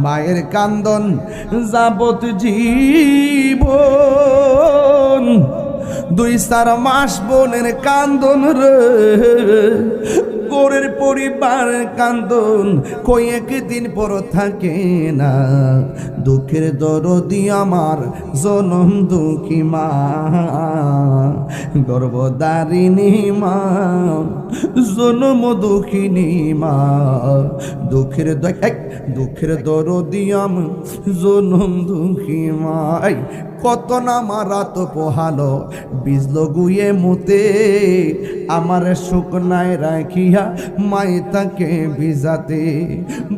মায়ের কান্দন যাবত জীবন, 2-4 মাস বোনের কান্দন রে, গোরের পরিবারের কান্দন কই একদিন পর থাকে না। দুঃখের দরদি আমার জনম দুঃখী মা, গর্ভধারিণী মা, জনম দুঃখিনী মা, দুঃখের দরদি আমার জনম দুঃখী মা। কত না মারা তো পোহালো বিজল গুয়ে মুতে, আমার শুকনায় রাখিয়া মাই তাকে ভিজাতে।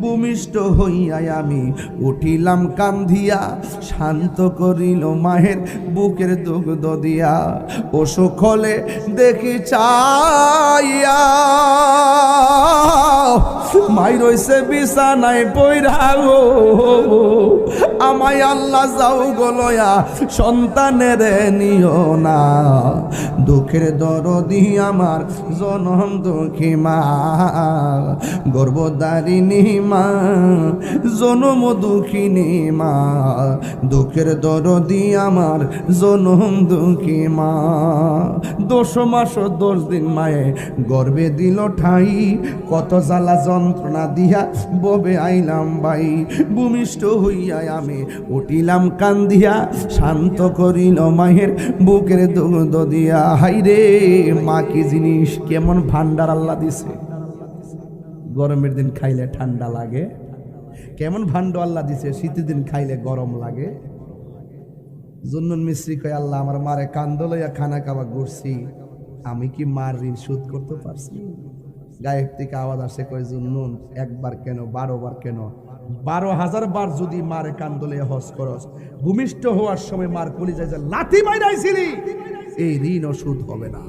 ভূমিষ্ঠ হইয়াই আমি উঠিলাম কান্ধিয়া, শান্ত করিল মায়ের বুকের দুগ্ধ দিয়া। অসুখ হলে দেখি চাইয়া মাই রইছে বিছানায় পইরা গো, আমায় আল্লাহ যাও গলয়া সন্তানের নিও না। দুঃখের দরদি আমার জনম দুঃখী মা, গর্ভধারিণী মা, জনম দুঃখিনী মা, দুঃখের দরদি আমার জনম দুঃখী মা। 10 মাস 10 দিন মায়ে গর্বে দিল ঠাই, কত জ্বালা যন্ত্রণা দিয়া ববে আইলাম ভাই। ভূমিষ্ঠ হইয়া আমি উঠিলাম কান্দিয়া, শান্ত করিল মায়ের বুকের দুগ্ধ দিয়া। হাইরে মা কি জিনিস, কেমন ভান্ডার আল্লাহ দিছে। গরমের দিন খাইলে ঠান্ডা লাগে, কেমন ভান্ড আল্লাহ দিছে, শীতের দিন খাইলে গরম লাগে। জুন্নুন মিস্ত্রি কয় আল্লাহ আমার মারে কান্দো লইয়া খানা খাওয়া ঘুরছি, আমি কি মার ঋণ শোধ করতে পারছি? গায়ের থেকে আওয়াজ আসে, কয় জুন্নুন 1 বার কেন 12 বার কেন, 12,000 বার যদি মারে কান্দো লইয়া হজ করস, ভূমিষ্ঠ হওয়ার সময় মার কলিজায় যে লাথি মাইরাইছিলি, এই ঋণ শোধ হবে না।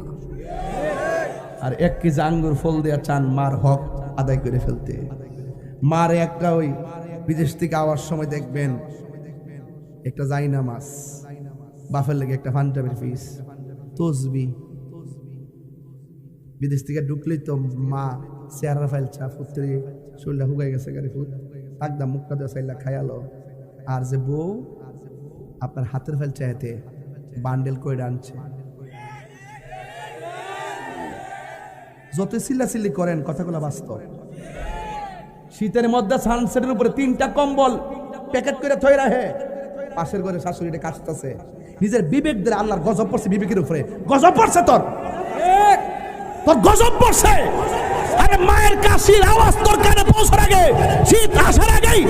আর 1 কেজি আঙ্গুর ফল দেয়া চান মার হক আদায় করে ফেলতে। মার একটা ওই বিদেশ থেকে আওয়ার সময় দেখবেন একটা জায়নামাজ, বাফের লেগে একটা পাঞ্জাবির পিস, তসবি। বিদেশ থেকে ঢুকলেই তো মা চেহারা ফাইলছা ফুটতে শরীরটা হুগাই গেছে, গাড়ি ফুট একদম মুখটা দেওয়া চাইলা খায়ালো। আর যে বউ আপনার হাতের ফাইল চাইতে বান্ডেল করে আনছে। যত চিল্লাচিল্লি করেন কথাগুলো বাস্তব। শীতের মধ্যে সানসেটের উপরে 3টা কম্বল প্যাকেট করে থই রাখে, পাশের ঘরে শাশুড়িটা কাশতেছে। নিজের বিবেক দিয়ে আল্লাহর গজব পড়ছে, বিবেকের উপরে গজব পড়ছে, তোর গজব পড়ছে। আরে মায়ের কাশির আওয়াজ তোর কানে পৌঁছার আগে, শীত আসার আগেই